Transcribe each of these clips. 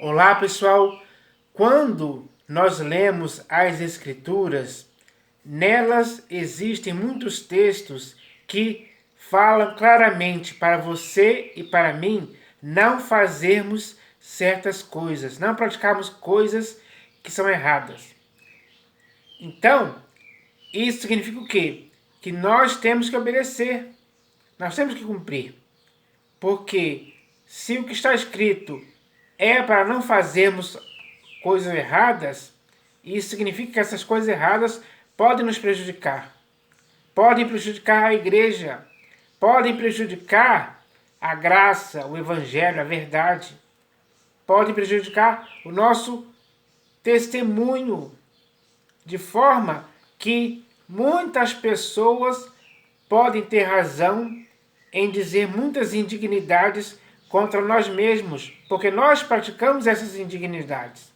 Olá, pessoal! Quando nós lemos as Escrituras, nelas existem muitos textos que falam claramente para você e para mim não fazermos certas coisas, não praticarmos coisas que são erradas. Então, isso significa o quê? Que nós temos que obedecer, nós temos que cumprir. Porque se o que está escrito é para não fazermos coisas erradas, isso significa que essas coisas erradas podem nos prejudicar. Podem prejudicar a igreja. Podem prejudicar a graça, o evangelho, a verdade. Podem prejudicar o nosso testemunho. De forma que muitas pessoas podem ter razão em dizer muitas indignidades contra nós mesmos, porque nós praticamos essas indignidades.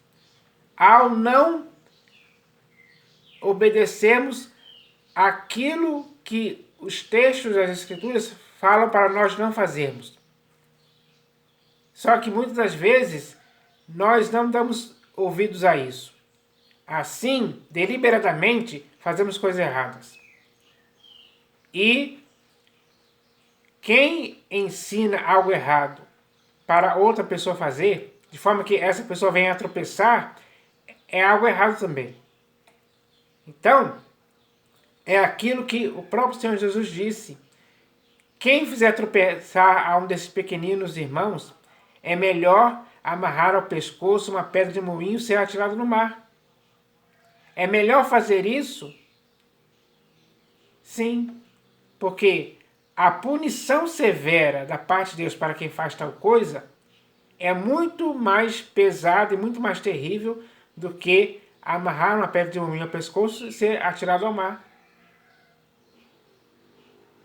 Ao não obedecermos aquilo que os textos das Escrituras falam para nós não fazermos. Só que muitas das vezes nós não damos ouvidos a isso. Assim, deliberadamente, fazemos coisas erradas. E quem ensina algo errado para outra pessoa fazer, de forma que essa pessoa venha a tropeçar, é algo errado também. Então, é aquilo que o próprio Senhor Jesus disse. Quem fizer tropeçar a um desses pequeninos irmãos, é melhor amarrar ao pescoço uma pedra de moinho e ser atirado no mar. É melhor fazer isso? Sim, porque a punição severa da parte de Deus para quem faz tal coisa é muito mais pesada e muito mais terrível do que amarrar uma pedra de moinho ao pescoço e ser atirado ao mar.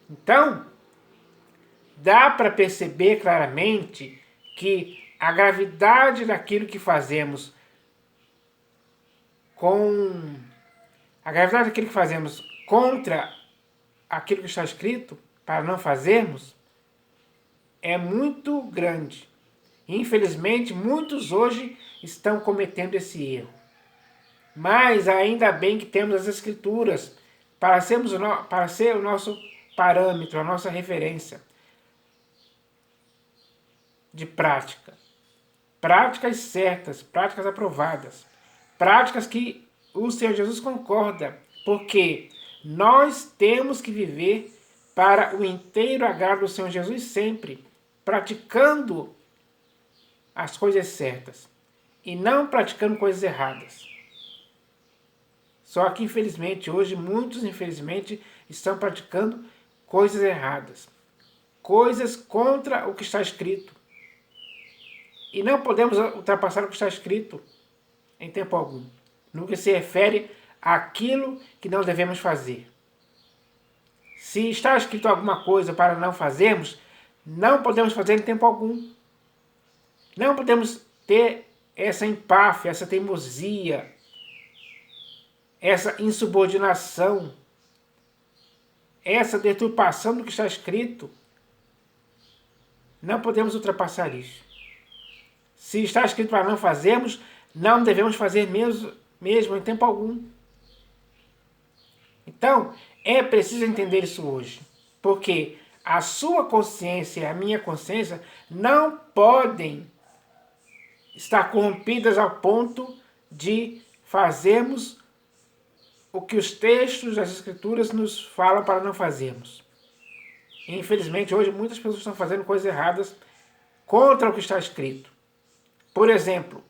Então, dá para perceber claramente que a gravidade daquilo que fazemos contra aquilo que está escrito, para não fazermos, é muito grande. Infelizmente, muitos hoje estão cometendo esse erro. Mas ainda bem que temos as Escrituras para ser o nosso parâmetro, a nossa referência de prática. Práticas certas, práticas aprovadas. Práticas que o Senhor Jesus concorda, porque nós temos que viver para o inteiro agrado do Senhor Jesus sempre, praticando as coisas certas e não praticando coisas erradas. Só que, infelizmente, hoje, muitos, infelizmente, estão praticando coisas erradas. Coisas contra o que está escrito. E não podemos ultrapassar o que está escrito em tempo algum. No que se refere àquilo que não devemos fazer. Se está escrito alguma coisa para não fazermos, não podemos fazer em tempo algum. Não podemos ter essa empáfia, essa teimosia, essa insubordinação, essa deturpação do que está escrito. Não podemos ultrapassar isso. Se está escrito para não fazermos, não devemos fazer mesmo em tempo algum. Então, é preciso entender isso hoje, porque a sua consciência e a minha consciência não podem estar corrompidas ao ponto de fazermos o que os textos das Escrituras nos falam para não fazermos. Infelizmente, hoje muitas pessoas estão fazendo coisas erradas contra o que está escrito. Por exemplo,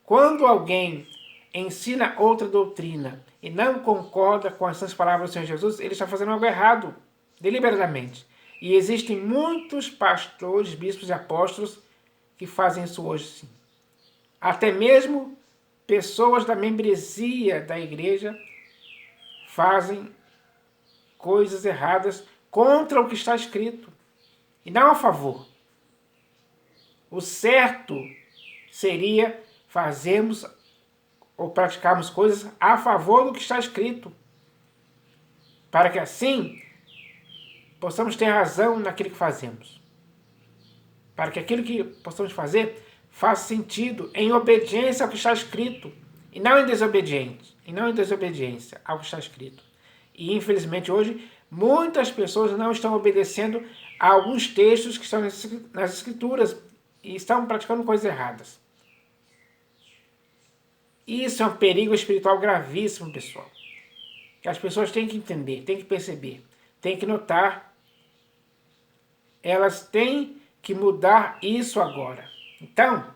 quando alguém ensina outra doutrina e não concorda com as palavras do Senhor Jesus, ele está fazendo algo errado, deliberadamente. E existem muitos pastores, bispos e apóstolos que fazem isso hoje, sim. Até mesmo pessoas da membresia da igreja fazem coisas erradas contra o que está escrito e não a favor. O certo seria fazermos ou praticarmos coisas a favor do que está escrito, para que assim possamos ter razão naquilo que fazemos. Para que aquilo que possamos fazer faz sentido em obediência ao que está escrito, e não em desobediência ao que está escrito. E infelizmente hoje muitas pessoas não estão obedecendo a alguns textos que estão nas escrituras e estão praticando coisas erradas. Isso é um perigo espiritual gravíssimo, pessoal. Que as pessoas têm que entender, têm que perceber, têm que notar. Elas têm que mudar isso agora. Então,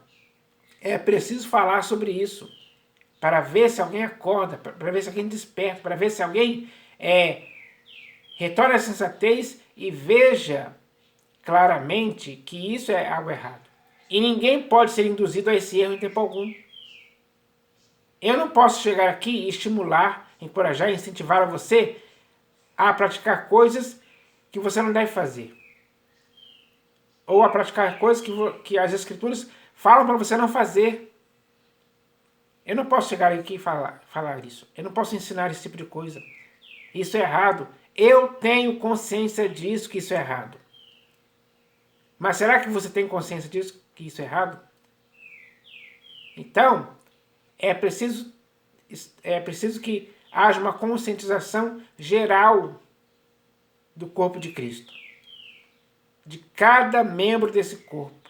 é preciso falar sobre isso para ver se alguém acorda, para ver se alguém desperta, para ver se alguém retorna à sensatez e veja claramente que isso é algo errado. E ninguém pode ser induzido a esse erro em tempo algum. Eu não posso chegar aqui e estimular, encorajar, incentivar a você a praticar coisas que você não deve fazer. Ou a praticar coisas que as escrituras falam para você não fazer. Eu não posso chegar aqui e falar isso. Eu não posso ensinar esse tipo de coisa. Isso é errado. Eu tenho consciência disso, que isso é errado. Mas será que você tem consciência disso, que isso é errado? Então, é preciso que haja uma conscientização geral do corpo de Cristo. De cada membro desse corpo.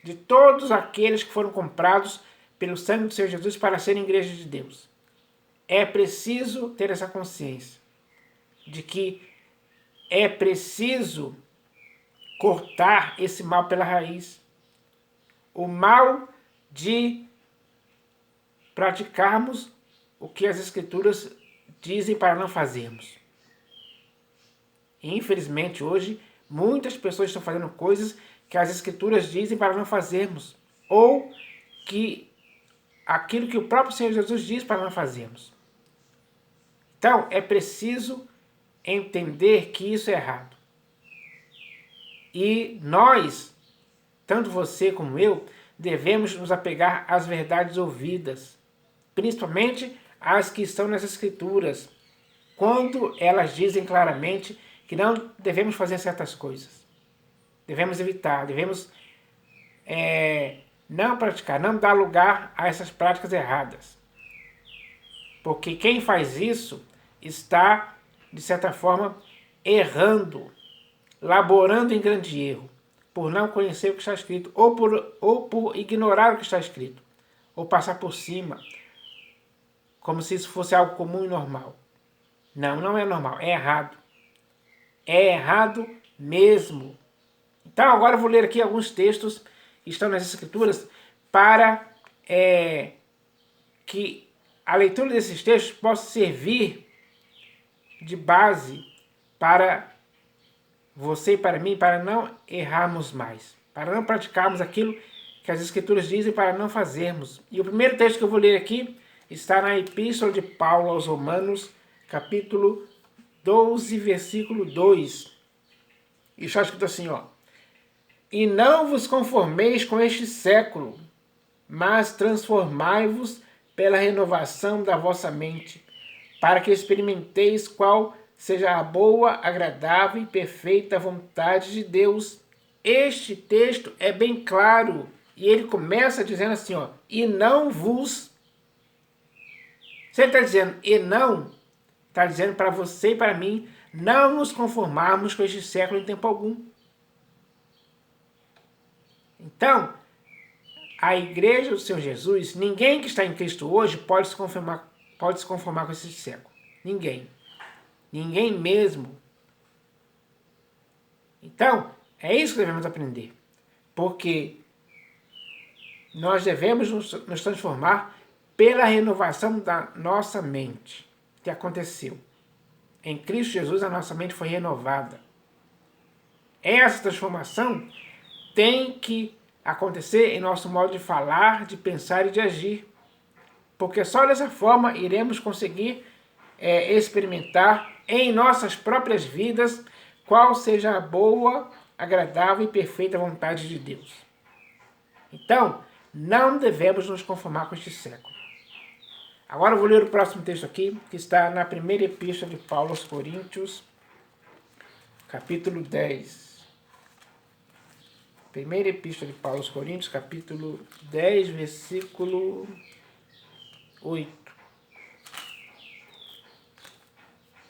De todos aqueles que foram comprados pelo sangue do Senhor Jesus para serem igreja de Deus. É preciso ter essa consciência de que é preciso cortar esse mal pela raiz. O mal de praticarmos o que as escrituras dizem para não fazermos. E, infelizmente, hoje, muitas pessoas estão fazendo coisas que as escrituras dizem para não fazermos. Ou que aquilo que o próprio Senhor Jesus diz para não fazermos. Então, é preciso entender que isso é errado. E nós, tanto você como eu, devemos nos apegar às verdades ouvidas, principalmente as que estão nas Escrituras, quando elas dizem claramente que não devemos fazer certas coisas. Devemos evitar, devemos não praticar, não dar lugar a essas práticas erradas. Porque quem faz isso está, de certa forma, errando, laborando em grande erro, por não conhecer o que está escrito, ou por ignorar o que está escrito, ou passar por cima, como se isso fosse algo comum e normal. Não, não é normal, é errado. É errado mesmo. Então agora eu vou ler aqui alguns textos que estão nas Escrituras para que a leitura desses textos possa servir de base para você e para mim, para não errarmos mais, para não praticarmos aquilo que as Escrituras dizem para não fazermos. E o primeiro texto que eu vou ler aqui está na Epístola de Paulo aos Romanos, capítulo 12, versículo 2. E está escrito assim, ó: E não vos conformeis com este século, mas transformai-vos pela renovação da vossa mente, para que experimenteis qual seja a boa, agradável e perfeita vontade de Deus. Este texto é bem claro, e ele começa dizendo assim, ó: e não vos... Se ele está dizendo e não, está dizendo para você e para mim não nos conformarmos com este século em tempo algum. Então, a igreja do Senhor Jesus, ninguém que está em Cristo hoje pode se conformar com esse século. Ninguém. Ninguém mesmo. Então, é isso que devemos aprender. Porque nós devemos nos transformar pela renovação da nossa mente. Que aconteceu. Em Cristo Jesus a nossa mente foi renovada. Essa transformação tem que acontecer em nosso modo de falar, de pensar e de agir. Porque só dessa forma iremos conseguir experimentar em nossas próprias vidas qual seja a boa, agradável e perfeita vontade de Deus. Então, não devemos nos conformar com este século. Agora eu vou ler o próximo texto aqui, que está na primeira epístola de Paulo aos Coríntios, capítulo 10. Primeira Epístola de Paulo aos Coríntios, capítulo 10, versículo 8.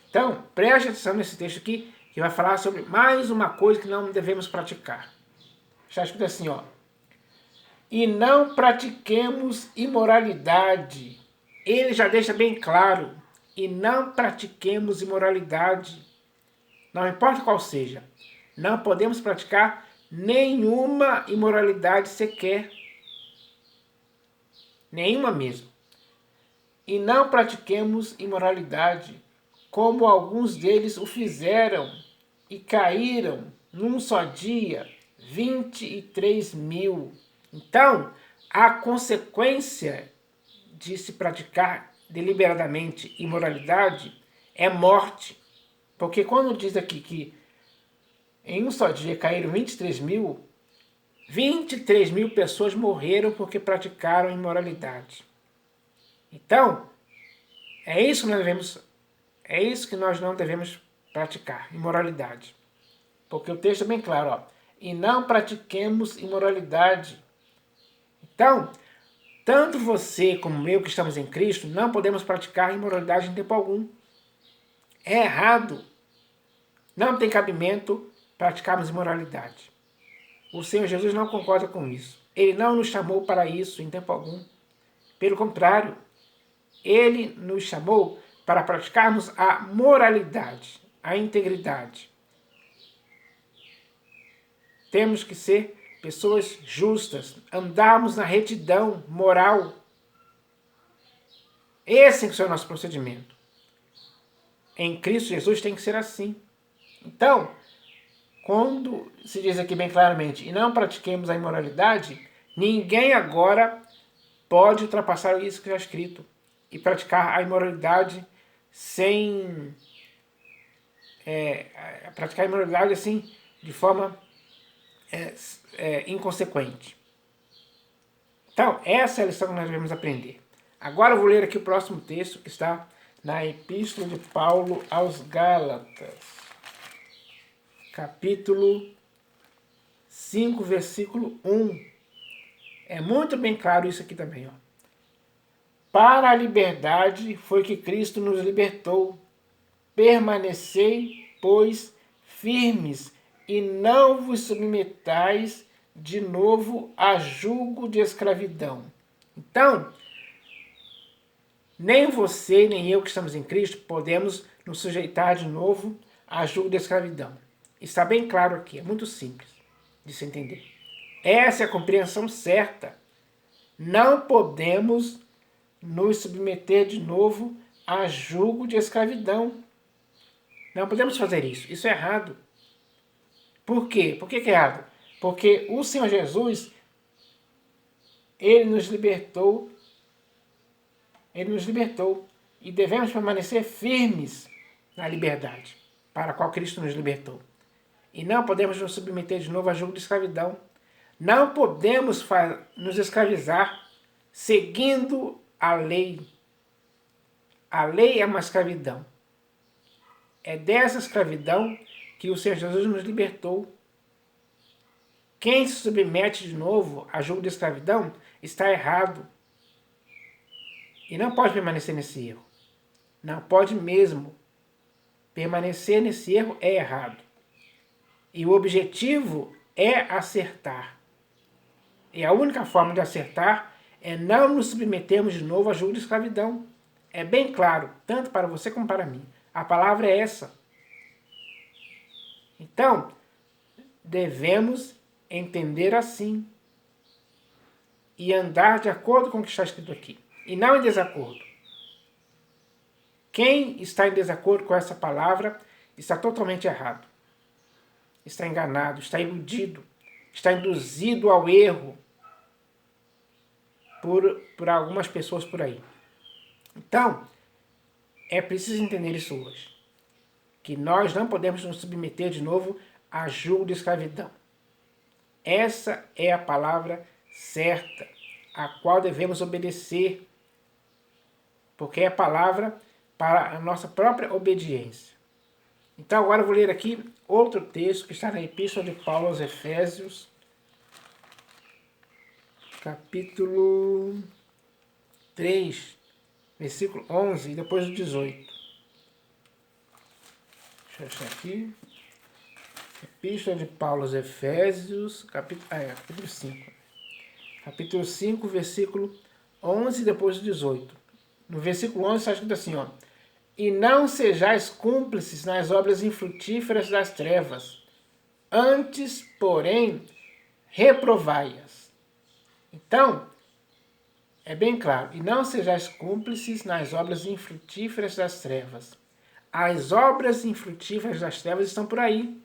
Então, preste atenção nesse texto aqui, que vai falar sobre mais uma coisa que não devemos praticar. Está escrito assim, ó. E não pratiquemos imoralidade. Ele já deixa bem claro. E não pratiquemos imoralidade. Não importa qual seja. Não podemos praticar nenhuma imoralidade sequer. Nenhuma mesmo. E não pratiquemos imoralidade, como alguns deles o fizeram e caíram num só dia 23.000. Então, a consequência de se praticar deliberadamente imoralidade é morte. Porque quando diz aqui que em um só dia caíram 23.000, 23.000 pessoas morreram porque praticaram imoralidade. Então, é isso que nós não devemos praticar, imoralidade. Porque o texto é bem claro, ó. E não pratiquemos imoralidade. Então, tanto você como eu que estamos em Cristo, não podemos praticar imoralidade em tempo algum. É errado. Não tem cabimento praticarmos imoralidade. O Senhor Jesus não concorda com isso. Ele não nos chamou para isso em tempo algum. Pelo contrário, Ele nos chamou para praticarmos a moralidade, a integridade. Temos que ser pessoas justas, andarmos na retidão moral. Esse tem que ser o nosso procedimento. Em Cristo Jesus tem que ser assim. Então, quando se diz aqui bem claramente, e não pratiquemos a imoralidade, ninguém agora pode ultrapassar isso que está escrito e praticar a imoralidade sem... praticar a imoralidade assim, de forma inconsequente. Então, essa é a lição que nós devemos aprender. Agora eu vou ler aqui o próximo texto que está na Epístola de Paulo aos Gálatas, capítulo 5, versículo 1. É muito bem claro isso aqui também, ó. Para a liberdade foi que Cristo nos libertou. Permanecei, pois, firmes, e não vos submetais de novo a julgo de escravidão. Então, nem você, nem eu que estamos em Cristo, podemos nos sujeitar de novo a julgo de escravidão. Está bem claro aqui, é muito simples de se entender. Essa é a compreensão certa. Não podemos nos submeter de novo a julgo de escravidão. Não podemos fazer isso. Isso é errado. Por quê? Por que é errado? Porque o Senhor Jesus, Ele nos libertou. Ele nos libertou. E devemos permanecer firmes na liberdade para a qual Cristo nos libertou. E não podemos nos submeter de novo a julgo de escravidão. Não podemos nos escravizar seguindo a lei. A lei é uma escravidão. É dessa escravidão que o Senhor Jesus nos libertou. Quem se submete de novo a julgo de escravidão está errado. E não pode permanecer nesse erro. Não pode mesmo. Permanecer nesse erro é errado. E o objetivo é acertar. E a única forma de acertar é não nos submetermos de novo a julgo de escravidão. É bem claro, tanto para você como para mim. A palavra é essa. Então, devemos entender assim e andar de acordo com o que está escrito aqui, e não em desacordo. Quem está em desacordo com essa palavra está totalmente errado. Está enganado, está iludido, está induzido ao erro por algumas pessoas por aí. Então, é preciso entender isso hoje. Que nós não podemos nos submeter de novo a julgo de escravidão. Essa é a palavra certa, a qual devemos obedecer, porque é a palavra para a nossa própria obediência. Então agora eu vou ler aqui outro texto que está na Epístola de Paulo aos Efésios, capítulo 3, versículo 11 e depois o 18. Deixa eu achar aqui. Epístola de Paulo aos Efésios, capítulo 5. Capítulo 5, versículo 11 e depois o 18. No versículo 11 está escrito assim, ó. E não sejais cúmplices nas obras infrutíferas das trevas, antes, porém, reprovai-as. Então, é bem claro, e não sejais cúmplices nas obras infrutíferas das trevas. As obras infrutíferas das trevas estão por aí,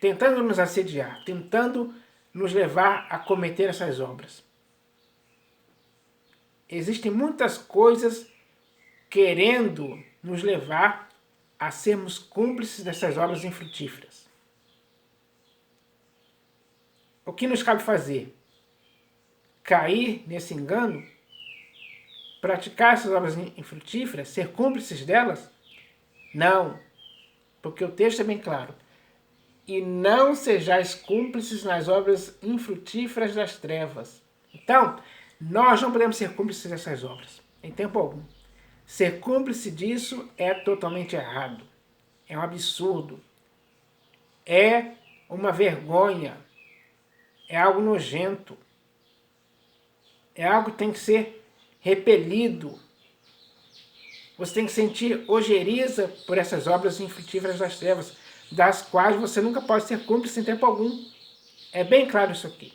tentando nos assediar, tentando nos levar a cometer essas obras. Existem muitas coisas querendo nos levar a sermos cúmplices dessas obras infrutíferas. O que nos cabe fazer? Cair nesse engano? Praticar essas obras infrutíferas? Ser cúmplices delas? Não, porque o texto é bem claro. E não sejais cúmplices nas obras infrutíferas das trevas. Então, nós não podemos ser cúmplices dessas obras, em tempo algum. Ser cúmplice disso é totalmente errado. É um absurdo. É uma vergonha. É algo nojento. É algo que tem que ser repelido. Você tem que sentir ojeriza por essas obras infrutíferas das trevas, das quais você nunca pode ser cúmplice em tempo algum. É bem claro isso aqui.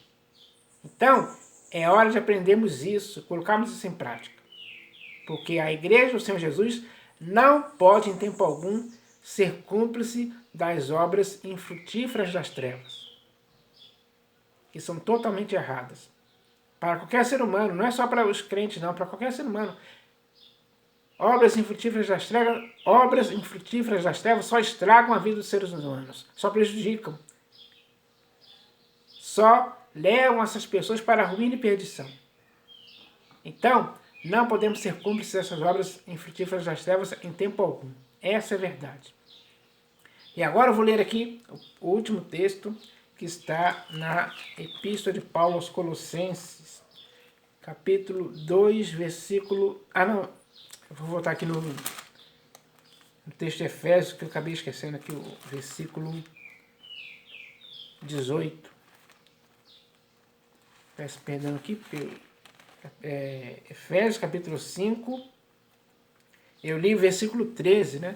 Então, é hora de aprendermos isso, colocarmos isso em prática. Porque a igreja do Senhor Jesus não pode em tempo algum ser cúmplice das obras infrutíferas das trevas, que são totalmente erradas. Para qualquer ser humano, não é só para os crentes não, para qualquer ser humano. Obras infrutíferas das trevas só estragam a vida dos seres humanos, só prejudicam. Só levam essas pessoas para a ruína e perdição. Então, não podemos ser cúmplices dessas obras infrutíferas das trevas em tempo algum. Essa é a verdade. E agora eu vou ler aqui o último texto que está na Epístola de Paulo aos Colossenses, capítulo 2, versículo... eu vou voltar aqui no texto de Efésios, que eu acabei esquecendo aqui o versículo 18. Peço perdão aqui, porque Efésios capítulo 5, eu li o versículo 13, né?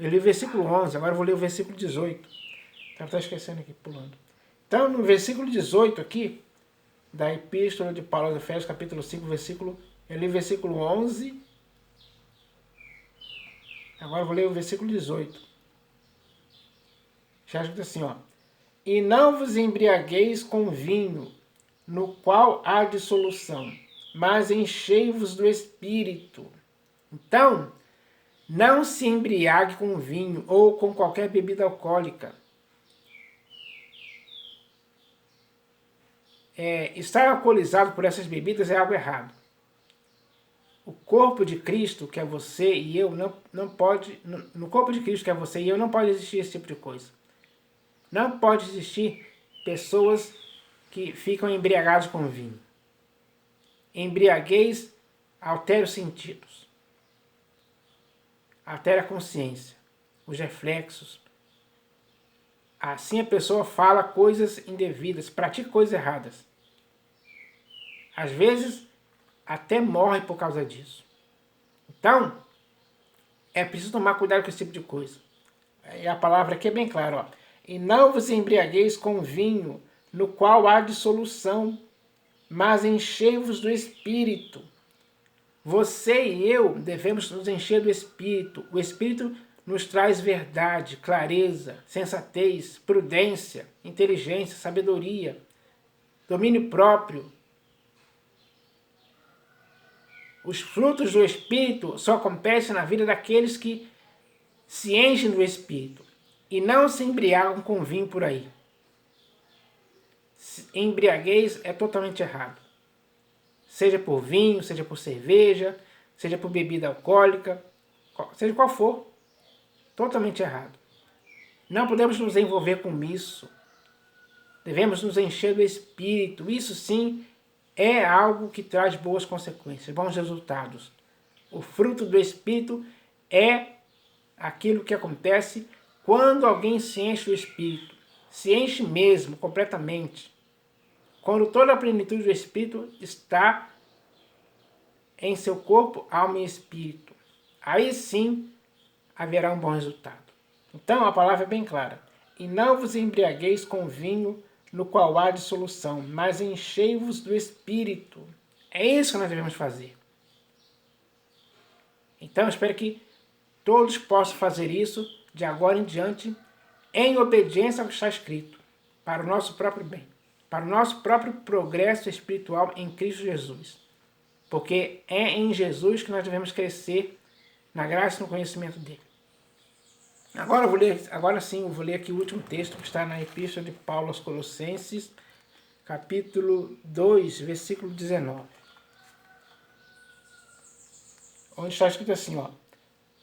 Eu li o versículo 11, agora eu vou ler o versículo 18. Estava esquecendo aqui, pulando. Então, no versículo 18 aqui, da Epístola de Paulo aos Efésios, capítulo 5, eu li o versículo 11, agora eu vou ler o versículo 18. Já escrito assim, ó. E não vos embriagueis com vinho, no qual há dissolução, mas enchei-vos do Espírito. Então, não se embriague com vinho ou com qualquer bebida alcoólica. Estar alcoolizado por essas bebidas é algo errado. O corpo de Cristo, que é você e eu, não pode... No corpo de Cristo, que é você e eu, não pode existir esse tipo de coisa. Não pode existir pessoas que ficam embriagados com vinho. Embriaguez altera os sentidos. Altera a consciência, os reflexos. Assim a pessoa fala coisas indevidas, pratica coisas erradas. Às vezes, até morre por causa disso. Então, é preciso tomar cuidado com esse tipo de coisa. E a palavra aqui é bem clara, ó. E não vos embriagueis com vinho, no qual há dissolução, mas enchei-vos do Espírito. Você e eu devemos nos encher do Espírito. O Espírito nos traz verdade, clareza, sensatez, prudência, inteligência, sabedoria, domínio próprio. Os frutos do Espírito só acontecem na vida daqueles que se enchem do Espírito e não se embriagam com vinho por aí. Embriaguez é totalmente errado. Seja por vinho, seja por cerveja, seja por bebida alcoólica, seja qual for, totalmente errado. Não podemos nos envolver com isso. Devemos nos encher do Espírito. Isso sim é algo que traz boas consequências, bons resultados. O fruto do Espírito é aquilo que acontece quando alguém se enche do Espírito. Se enche mesmo, completamente. Quando toda a plenitude do Espírito está em seu corpo, alma e espírito. Aí sim haverá um bom resultado. Então a palavra é bem clara. E não vos embriagueis com vinho no qual há dissolução, mas enchei-vos do Espírito. É isso que nós devemos fazer. Então eu espero que todos possam fazer isso de agora em diante, em obediência ao que está escrito, para o nosso próprio bem, para o nosso próprio progresso espiritual em Cristo Jesus. Porque é em Jesus que nós devemos crescer na graça e no conhecimento dele. Agora sim, eu vou ler aqui o último texto que está na Epístola de Paulo aos Colossenses, capítulo 2, versículo 19. Onde está escrito assim, ó.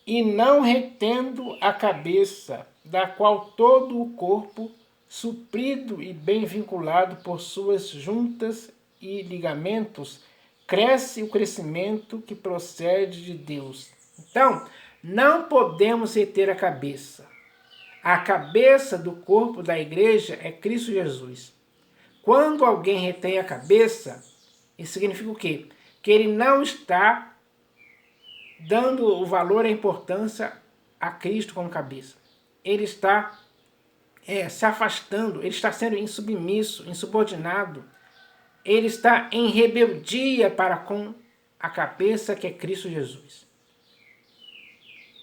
E não retendo a cabeça, da qual todo o corpo, suprido e bem vinculado por suas juntas e ligamentos, cresce o crescimento que procede de Deus. Então, não podemos reter a cabeça. A cabeça do corpo da igreja é Cristo Jesus. Quando alguém retém a cabeça, isso significa o quê? Que ele não está dando o valor e a importância a Cristo como cabeça. Ele está se afastando, ele está sendo insubmisso, insubordinado. Ele está em rebeldia para com a cabeça que é Cristo Jesus.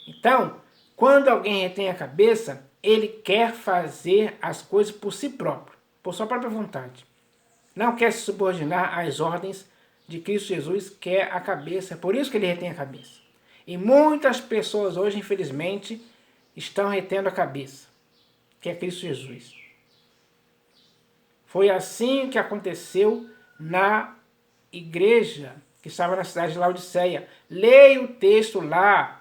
Então, quando alguém retém a cabeça, ele quer fazer as coisas por si próprio, por sua própria vontade. Não quer se subordinar às ordens de Cristo Jesus, que é a cabeça. É por isso que ele retém a cabeça. E muitas pessoas hoje, infelizmente, estão retendo a cabeça, que é Cristo Jesus. Foi assim que aconteceu na igreja que estava na cidade de Laodiceia. Leia o texto lá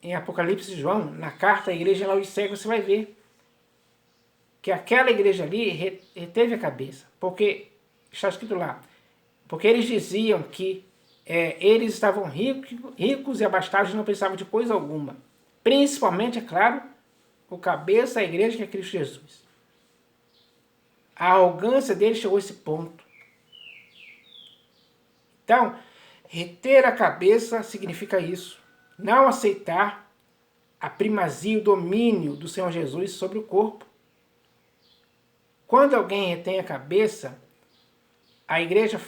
em Apocalipse de João, na carta à igreja de Laodiceia, você vai ver que aquela igreja ali reteve a cabeça, porque está escrito lá, porque eles diziam que eles estavam ricos e abastados e não precisavam de coisa alguma. Principalmente, é claro, o cabeça da igreja que é Cristo Jesus. A arrogância deles chegou a esse ponto. Então, reter a cabeça significa isso. Não aceitar a primazia e o domínio do Senhor Jesus sobre o corpo. Quando alguém retém a cabeça, a igreja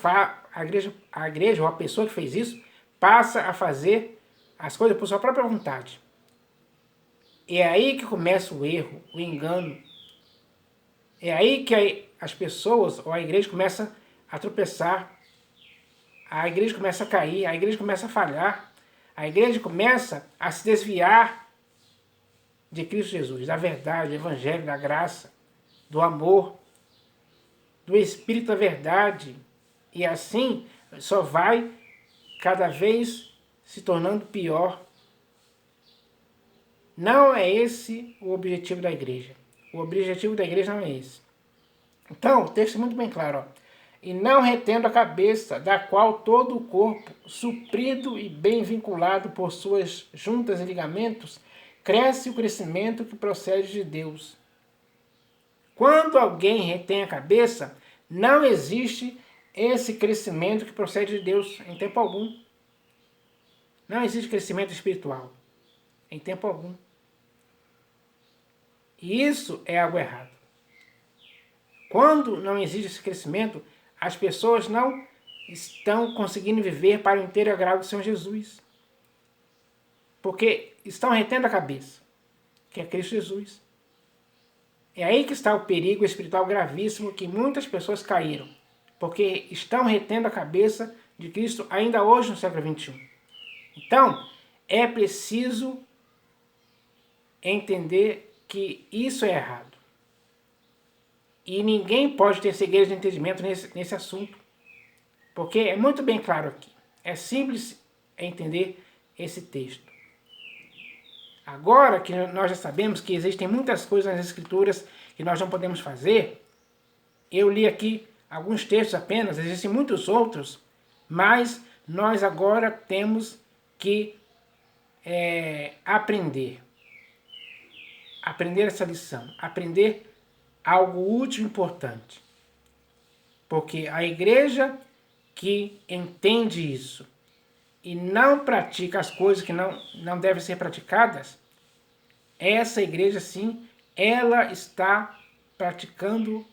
ou a pessoa que fez isso passa a fazer as coisas por sua própria vontade. É aí que começa o erro, o engano. É aí que as pessoas ou a igreja começa a tropeçar. A igreja começa a cair, a igreja começa a falhar. A igreja começa a se desviar de Cristo Jesus, da verdade, do evangelho, da graça, do amor, do Espírito da verdade. E assim só vai cada vez se tornando pior. Não é esse o objetivo da igreja. O objetivo da igreja não é esse. Então, o texto é muito bem claro. Ó. E não retendo a cabeça, da qual todo o corpo, suprido e bem vinculado por suas juntas e ligamentos, cresce o crescimento que procede de Deus. Quando alguém retém a cabeça, não existe esse crescimento que procede de Deus em tempo algum. Não existe crescimento espiritual em tempo algum. E isso é algo errado. Quando não existe esse crescimento, as pessoas não estão conseguindo viver para o inteiro agrado do Senhor Jesus. Porque estão retendo a cabeça, que é Cristo Jesus. É aí que está o perigo espiritual gravíssimo que muitas pessoas caíram. Porque estão retendo a cabeça de Cristo ainda hoje no século XXI. Então, é preciso entender que isso é errado. E ninguém pode ter segredo de entendimento nesse assunto. Porque é muito bem claro aqui. É simples entender esse texto. Agora que nós já sabemos que existem muitas coisas nas Escrituras que nós não podemos fazer, Eu li aqui alguns textos apenas, existem muitos outros, mas nós agora temos que aprender essa lição, aprender algo útil e importante. Porque a igreja que entende isso e não pratica as coisas que não devem ser praticadas, essa igreja sim, ela está praticando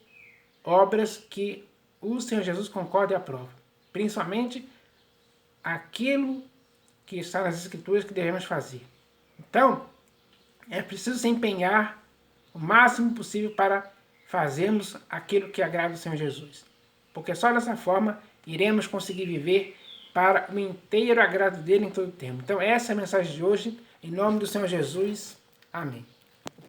obras que o Senhor Jesus concorda e aprova. Principalmente aquilo que está nas Escrituras que devemos fazer. Então, é preciso se empenhar o máximo possível para fazermos aquilo que agrada ao Senhor Jesus. Porque só dessa forma iremos conseguir viver para o inteiro agrado dele em todo o tempo. Então essa é a mensagem de hoje. Em nome do Senhor Jesus. Amém.